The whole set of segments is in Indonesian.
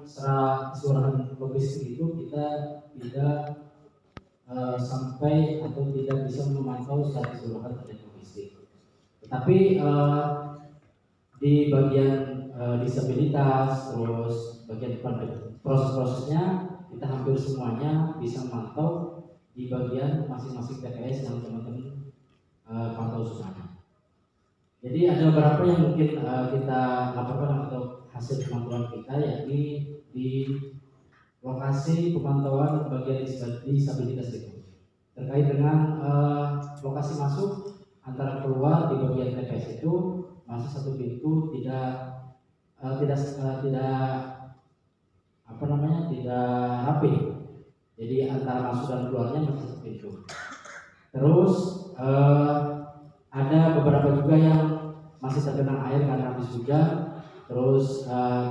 secara keseluruhan logistik itu kita tidak sampai atau tidak bisa memantau secara keseluruhan terkait logistik. Tetapi di bagian disabilitas, terus bagian proses-prosesnya kita hampir semuanya bisa memantau di bagian masing-masing TPS yang teman-teman pantau semuanya. Jadi ada beberapa yang mungkin kita laporkan atau hasil pemantauan kita, yakni di lokasi pemantauan bagian disabilitas itu terkait dengan lokasi masuk antara keluar di bagian TPS itu masih satu pintu tidak rapi. Jadi antara masuk dan keluarnya masih satu pintu. Terus ada beberapa juga yang masih tergenang air karena habis hujan. Terus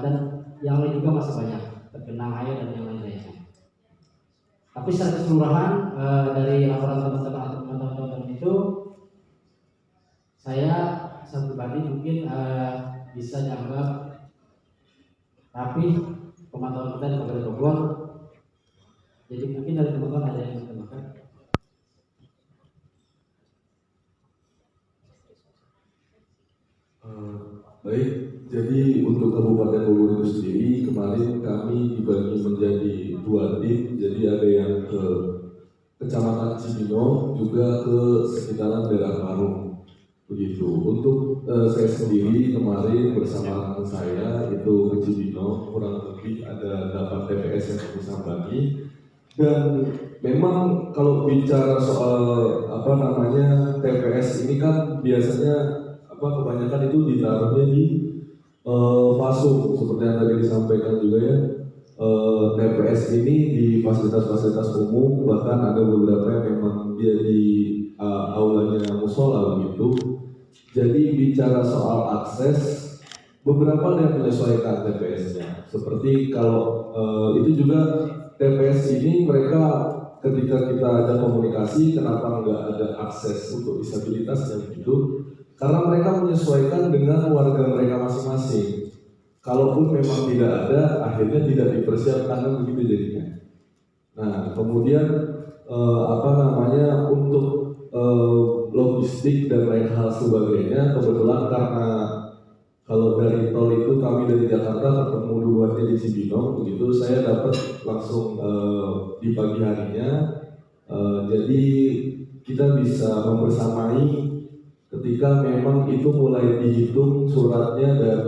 dan yang lain juga masih banyak tergenang air dan yang lain-lainnya. Tapi secara keseluruhan dari laporan teman-teman itu, saya pribadi mungkin bisa dianggap rapi pemantauan kita di Kabupaten Bogor. Jadi mungkin dari teman-teman ada yang menambahkan. Baik, jadi untuk Kabupaten Bogor itu sendiri kemarin kami dibagi menjadi 2 tim. Jadi ada yang ke Kecamatan Cibinong, juga ke sekitaran daerah Parung. Begitu. Untuk saya sendiri kemarin bersama teman saya itu ke Cibinong, kurang lebih ada 8 TPS yang kami sambangi. Dan memang kalau bicara soal TPS ini kan biasanya kebanyakan itu ditaruhnya di fasum, seperti yang tadi disampaikan juga ya. TPS ini di fasilitas-fasilitas umum, bahkan ada beberapa yang memang dia di aulanya musola begitu. Jadi bicara soal akses, beberapa yang menyesuaikan TPS-nya. Seperti kalau itu juga TPS ini mereka ketika kita ada komunikasi, kenapa nggak ada akses untuk disabilitasnya begitu? Karena mereka menyesuaikan dengan warga mereka masing-masing. Kalaupun memang tidak ada, akhirnya tidak dipersiapkan kan begitu jadinya. Nah, kemudian untuk logistik dan lain hal sebagainya, kebetulan karena kalau dari tol itu kami dari Jakarta ketemu duluannya di Cibinong, begitu saya dapat langsung di pagi harinya. Jadi kita bisa membersamai ketika memang itu mulai dihitung suratnya dan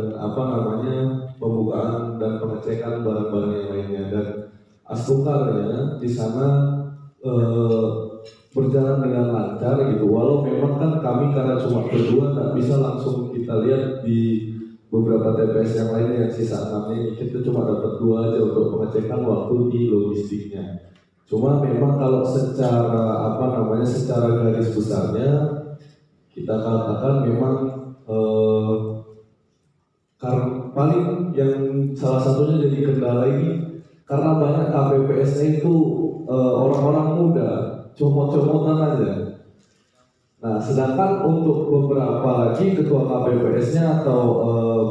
pembukaan dan pengecekan barang-barang yang lainnya, dan astukarnya di sana berjalan dengan lancar gitu. Walau memang kan kami karena cuma berdua tak bisa langsung kita lihat di beberapa TPS yang lainnya yang sisa 6 ini, kita cuma dapat 2 aja untuk pengecekan waktu di logistiknya. Cuma memang kalau secara secara garis besarnya kita katakan memang karena paling yang salah satunya jadi kendala ini karena banyak KPPS-nya itu orang-orang muda, comot-comotan aja. Nah, sedangkan untuk beberapa lagi ketua KPPS-nya atau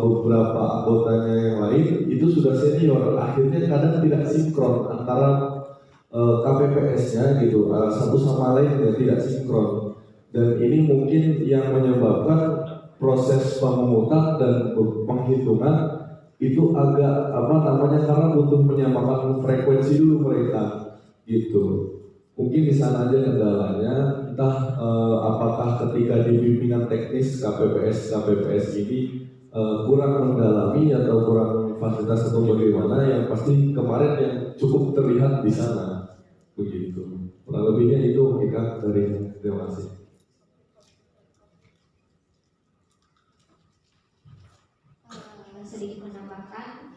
beberapa anggotanya yang lain itu sudah senior, akhirnya kadang tidak sinkron antara KPPS-nya gitu, satu sama lain ya tidak sinkron. Dan ini mungkin yang menyebabkan proses pemungutan dan penghitungan itu agak karena butuh menyamakan frekuensi dulu mereka gitu. Mungkin di sana aja kendalanya, entah apakah ketika di bimbingan teknis KPPS ini kurang mendalami atau kurang fasilitas atau bagaimana, yang pasti kemarin yang cukup terlihat di sana begitu. Kurang lebihnya itu ikat dari terima kasih. Sedikit menambahkan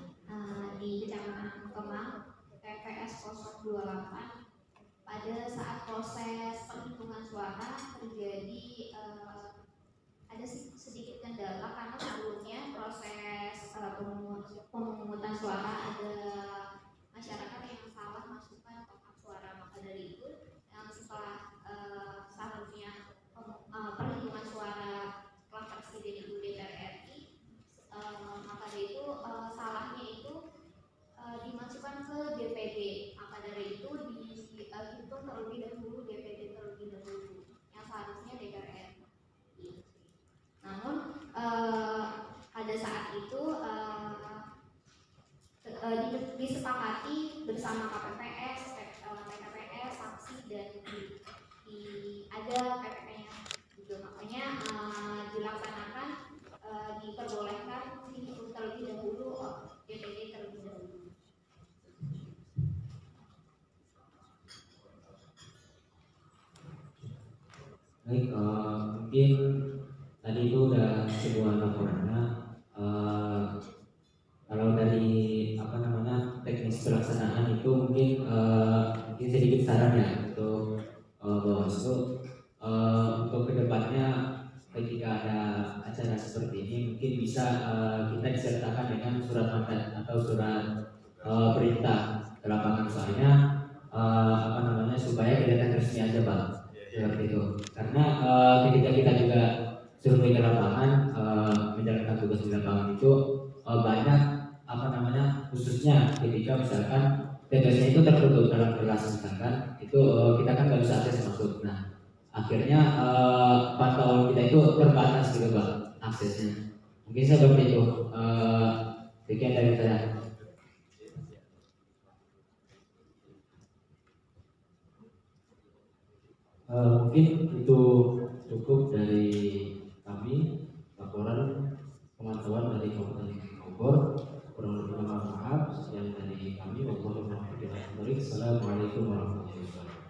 di Kecamatan Kemang TPS 028 pada saat proses penghitungan suara terjadi ada sedikit kendala karena sebelumnya proses pemungutan suara ada masyarakat yang salah masukkan kotak suara, maka dari itu setelah seharusnya perhitungan suara kelas presiden itu DPR RI, maka dari itu salahnya itu disepakati bersama KPPS, PKPS, saksi dan ada PPP-nya gitu. Makanya dilaksanakan diperbolehkan terlebih dahulu DPD terlebih dahulu. Baik, mungkin tadi itu udah sebuah laporannya. Kalau dari teknis pelaksanaan itu mungkin sedikit saran ya untuk Bawaslu untuk kedepannya ketika ada acara seperti ini mungkin bisa kita disertakan dengan surat mandat atau surat perintah ke lapangan, soalnya supaya kelihatan resmi aja Pak, seperti itu. Karena ketika kita juga survei ke lapangan, menjalankan tugas di lapangan itu banyak khususnya ketika misalkan TPS-nya itu tertutup dalam kelas misalkan itu kita kan nggak bisa akses masuk. Nah akhirnya pantauan kita itu terbatas gitu Pak aksesnya. Mungkin seperti itu. Sekian dari saya. Mungkin itu cukup dari kami, laporan pemantauan dari Kabupaten Bogor. Kurang lebih mohon maaf. Sekian dari kami. Assalamualaikum warahmatullahi wabarakatuh.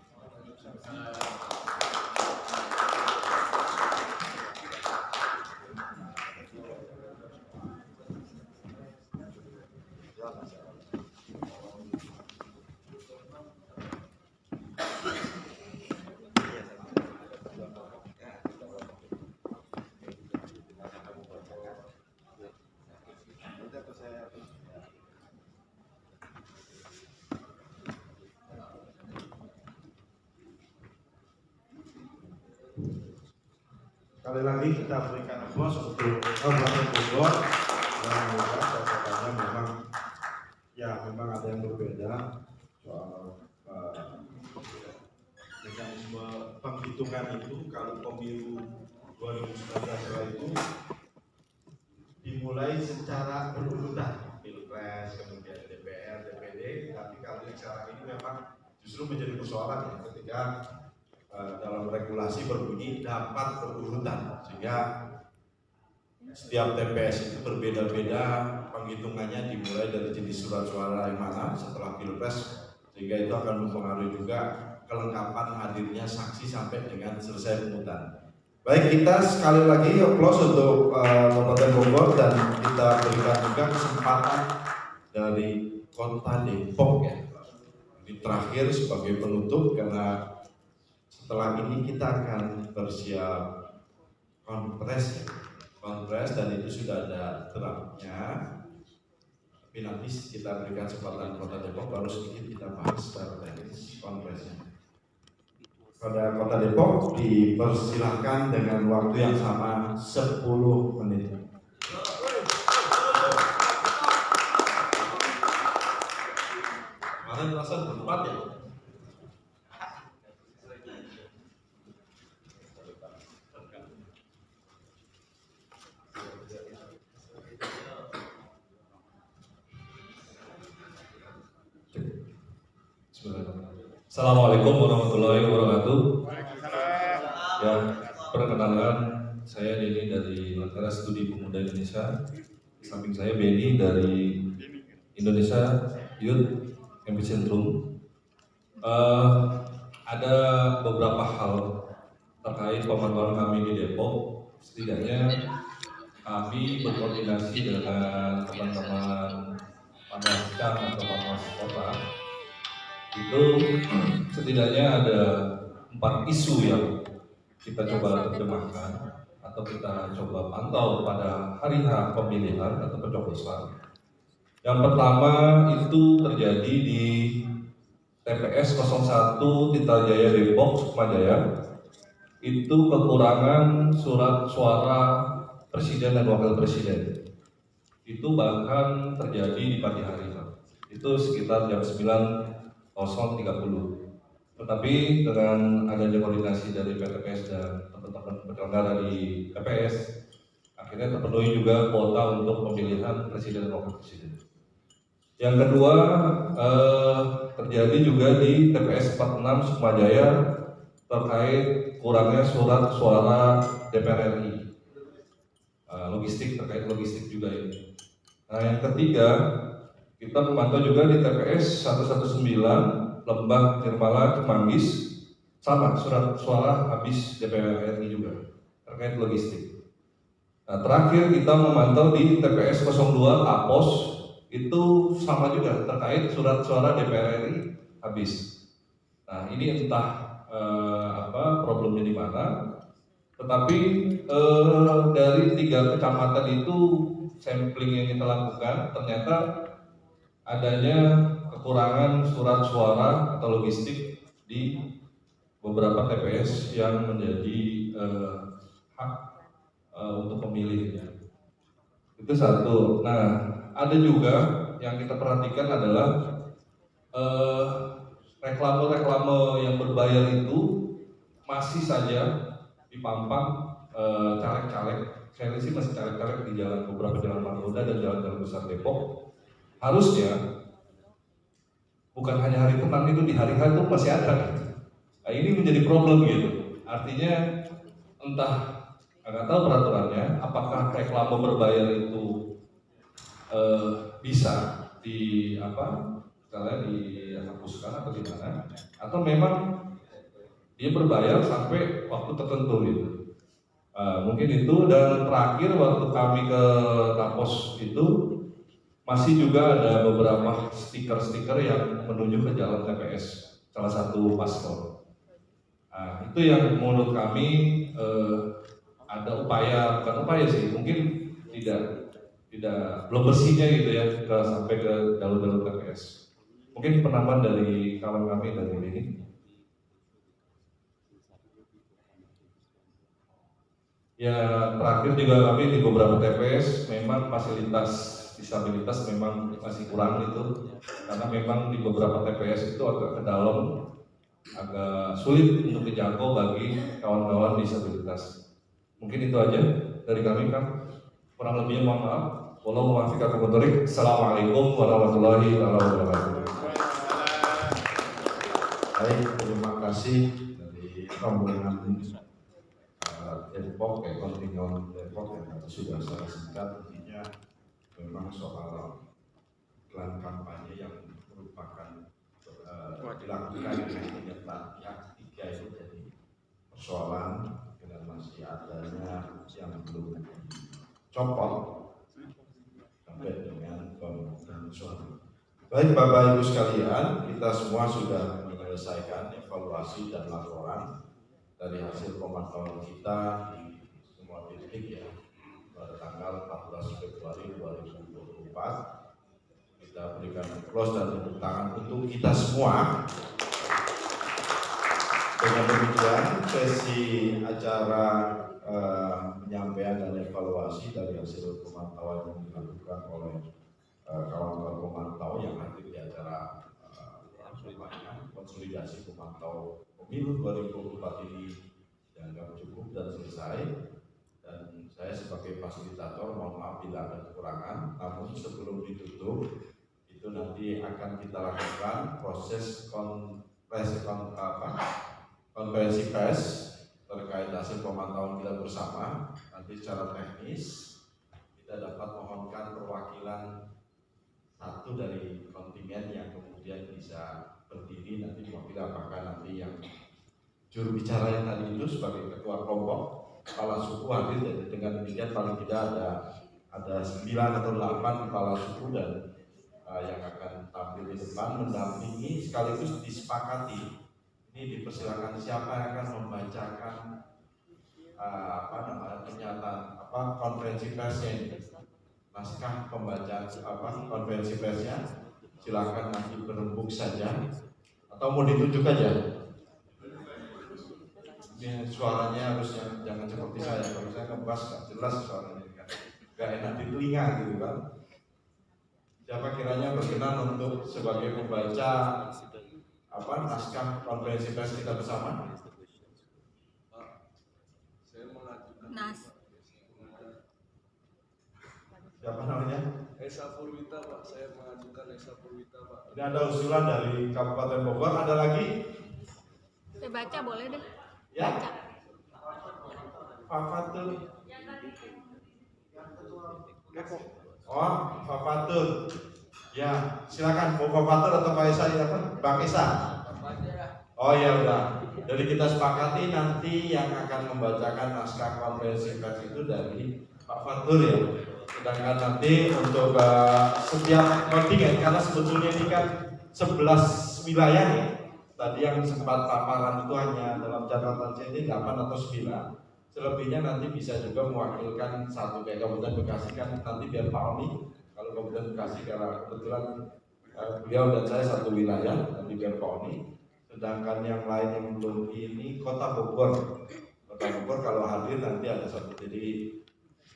Sekali lagi kita berikan applause untuk Kabupaten Bogor yang catatannya memang ada yang berbeda soal mekanisme penghitungan itu. Kalau pemilu 2019 itu dimulai secara berurutan, pilpres, kemudian DPR, DPD, tapi kalau yang sekarang ini memang justru menjadi persoalan ya, ketika dalam regulasi berbunyi dapat berurutan, sehingga setiap TPS itu berbeda-beda penghitungannya, dimulai dari jenis surat suara yang mana setelah pilpres, sehingga itu akan mempengaruhi juga kelengkapan hadirnya saksi sampai dengan selesai pungutan. Baik, kita sekali lagi applause untuk Kabupaten Bogor, dan kita berikan juga kesempatan dari Kota Depok ya. Ini terakhir sebagai penutup, karena setelah ini kita akan bersiap konferensi dan itu sudah ada draftnya. Tapi nanti kita berikan kesempatan Kota Depok, baru sedikit kita bahas secara teknis konferensinya. Pada Kota Depok dipersilahkan dengan waktu yang sama 10 menit. Kemarin perasaan berempat ya? Assalamualaikum warahmatullahi wabarakatuh. Ya, perkenalkan, saya Denny dari Lentera Studi Pemuda Indonesia. Di samping saya Benny dari Indonesia Youth Epicentrum. Ada beberapa hal terkait pemantauan kami di Depok. Setidaknya kami berkoordinasi dengan teman-teman Panwascam atau Panwas Kota. Itu setidaknya ada 4 isu yang kita coba terjemahkan atau kita coba pantau pada hari H pemilihan atau pencoblosan. Yang pertama itu terjadi di TPS 01 Tirtajaya Depok Sukmajaya. Itu kekurangan surat suara presiden dan wakil presiden. Itu bahkan terjadi di pagi hari. Itu sekitar jam 9.30. Tetapi dengan adanya koordinasi dari PTPS dan teman-teman penyelenggara di TPS, akhirnya terpenuhi juga kuota untuk pemilihan presiden dan wakil presiden. Yang kedua, terjadi juga di TPS 46 Sukmajaya terkait kurangnya surat suara DPR RI. Logistik, terkait logistik juga ini. Nah, yang ketiga, kita memantau juga di TPS 119 Lembah Nirmala Cimanggis, sama surat suara habis DPR RI juga terkait logistik. Nah, terakhir kita memantau di TPS 02 Tapos, itu sama juga terkait surat suara DPR RI habis. Nah, ini entah problemnya di mana, tetapi dari 3 kecamatan itu sampling yang kita lakukan ternyata adanya kekurangan surat suara atau logistik di beberapa TPS yang menjadi hak untuk pemilihnya. Itu satu. Nah, ada juga yang kita perhatikan adalah reklame-reklame yang berbayar itu masih saja dipampang caleg-caleg. Saya lihat sih masih caleg-caleg di beberapa jalan Margonda dan jalan-jalan besar Depok. Harusnya bukan hanya hari tenang, itu di hari-hari itu masih ada. Nah, ini menjadi problem gitu. Artinya entah nggak tahu peraturannya, apakah reklame berbayar itu bisa misalnya dihapuskan atau gimana, atau memang dia berbayar sampai waktu tertentu gitu. Mungkin itu. Dan terakhir waktu kami ke Tapos itu masih juga ada beberapa stiker-stiker yang menuju ke jalan TPS salah satu paslon. Nah, itu yang menurut kami ada bukan upaya sih, mungkin tidak belum bersihnya gitu ya sampai ke jalur-jalur TPS. Mungkin penambahan dari kawan kami dari ini. Ya, terakhir juga kami di beberapa TPS memang fasilitas disabilitas memang masih kurang gitu, karena memang di beberapa TPS itu agak ke dalam, agak sulit untuk dijangkau bagi kawan-kawan disabilitas. Mungkin itu aja dari kami, Kang. Kurang lebihnya mohon maaf. Wallahu muwaffiq. Assalamualaikum warahmatullahi wabarakatuh. Baik, terima kasih dari rombongan Depok, kontingen Depok yang sudah saya singkat. Intinya memang soal iklan kampanye yang merupakan dilakukan dengan penyertaan pihak ketiga itu jadi persoalan, dengan masih adanya yang belum dicopot sampai dengan pemegang suara. Baik Bapak Ibu sekalian, kita semua sudah menyelesaikan evaluasi dan laporan dari hasil pemantauan kita di semua titik ya pada tanggal 14 Februari 2024. Kita berikan aplaus dan tepuk tangan untuk kita semua. Dengan demikian sesi acara penyampaian dan evaluasi dari hasil pemantauan yang dilakukan oleh kawan-kawan pemantau yang hadir di acara konsolidasi pemantau pemilu 2024 ini dianggap cukup dan selesai. Dan saya sebagai fasilitator mohon maaf bila ada kekurangan, namun sebelum ditutup itu nanti akan kita lakukan proses konferensi pers terkait hasil pemantauan kita bersama. Nanti secara teknis kita dapat mohonkan perwakilan satu dari kontingen yang kemudian bisa berdiri nanti mewakili, apakah nanti yang juru bicara yang tadi itu sebagai ketua kelompok kepala suku hadir. Dan dengan demikian paling tidak ada 9 atau 8 kepala suku dan yang akan tampil di depan mendampingi sekaligus disepakati. Ini dipersilakan siapa yang akan membacakan pernyataan konferensi persnya ini, naskah pembacaan konferensi persnya. Silakan nanti berembuk saja atau mau ditunjuk aja. Ini suaranya harus jangan seperti saya. Kalau saya ngebas nggak jelas suaranya kan, nggak enak di telinga gitu kan. Siapa kiranya berkenan untuk sebagai pembaca naskah konferensi pers kita bersama? Siapa namanya? Esa Purwita Pak, saya mengajukan Esa Purwita Pak. Ini ada usulan dari Kabupaten Bogor. Ada lagi? Saya baca boleh deh. Ya. Fafatul. Oh, Fafatul. Ya, silakan. Mau Fafatul atau Pak Esa apa? Bang Esa. Oh ya udah. Jadi kita sepakati nanti yang akan membacakan naskah konferensi pers itu dari Pak Fatul ya. Sedangkan nanti untuk setiap kontingen, karena sebetulnya ini kan 11 wilayah ya. Tadi yang sempat paparan itu hanya dalam catatan saya ini 8 atau 9. Selebihnya nanti bisa juga mewakilkan satu, kayak Kabupaten Bekasi kan nanti biar Pak Oni. Kalau Kabupaten Bekasi karena kebetulan beliau dan saya satu wilayah, nanti biar Pak Oni. Sedangkan yang lain yang belum ini Kota Bogor. Kota Bogor kalau hadir nanti ada satu. Jadi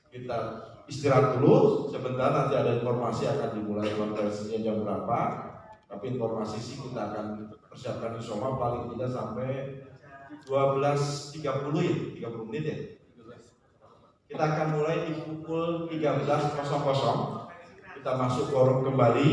kita istirahat dulu sebentar, nanti ada informasi akan dimulai konferensinya jam berapa. Tapi informasi sih kita akan persiapkan insya-Allah paling tidak sampai 12.30 ya, 30 menit ya. Kita akan mulai di pukul 13.00. Kita masuk forum kembali.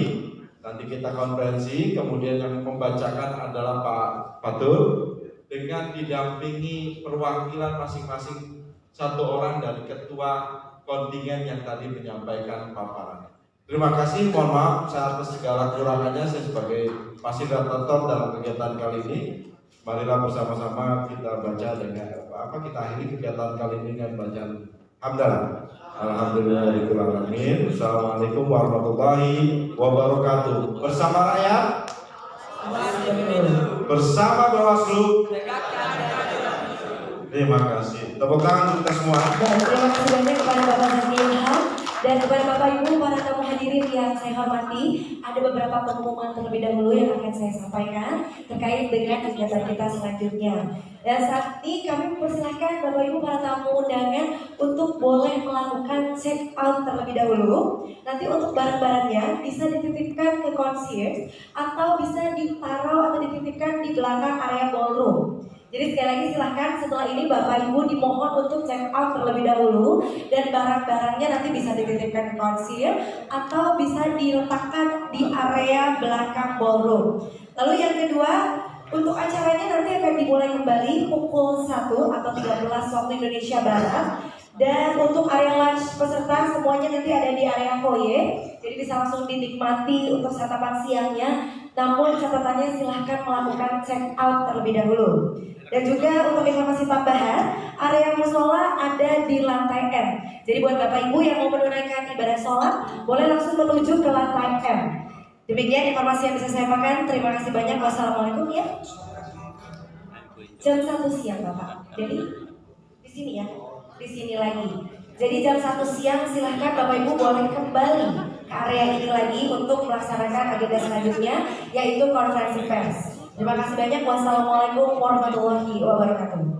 Nanti kita konferensi, kemudian yang membacakan adalah Pak Fatul dengan didampingi perwakilan masing-masing satu orang dari ketua kontingen yang tadi menyampaikan paparan. Terima kasih, mohon maaf saya atas segala kurangannya saya sebagai fasilitator dalam kegiatan kali ini. Marilah bersama-sama kita baca dengan kita akhiri kegiatan kali ini dengan bacaan hamdalah. Alhamdulillahirabbil alamin. Assalamualaikum warahmatullahi wabarakatuh. Bersama rakyat, bersama Bawaslu. Terima kasih. Tepuk tangan untuk kita semua. Terima kasih banyak kepada Bapak Zaki Ilham dan kepada Bapak Ibu para tamu hadirin yang saya hormati. Ada beberapa pengumuman terlebih dahulu yang akan saya sampaikan terkait dengan kegiatan kita selanjutnya. Dan saat ini kami mempersilahkan Bapak Ibu para tamu undangan untuk boleh melakukan check out terlebih dahulu. Nanti untuk barang-barangnya bisa dititipkan ke concierge atau bisa ditaruh atau dititipkan di belakang area ballroom. Jadi sekali lagi silahkan setelah ini Bapak Ibu dimohon untuk check out terlebih dahulu dan barang-barangnya nanti bisa dititipkan ke concierge atau bisa diletakkan di area belakang ballroom. Lalu yang kedua, untuk acaranya nanti akan dimulai kembali pukul 1 atau 13 waktu Indonesia Barat. Dan untuk area lunch peserta semuanya nanti ada di area foyer. Jadi bisa langsung dinikmati untuk santapan siangnya. Namun catatannya silahkan melakukan check out terlebih dahulu. Dan juga untuk informasi tambahan, area musola ada di lantai M. Jadi buat Bapak Ibu yang mau menunaikan ibadah sholat, boleh langsung menuju ke lantai M. Demikian informasi yang bisa saya sampaikan. Terima kasih banyak. Wassalamualaikum ya. Jam 1 siang Bapak. Jadi di sini ya, di sini lagi. Jadi jam 1 siang silahkan Bapak Ibu boleh kembali ke area ini lagi untuk melaksanakan agenda selanjutnya, yaitu konferensi pers. Terima kasih banyak. Wassalamualaikum warahmatullahi wabarakatuh.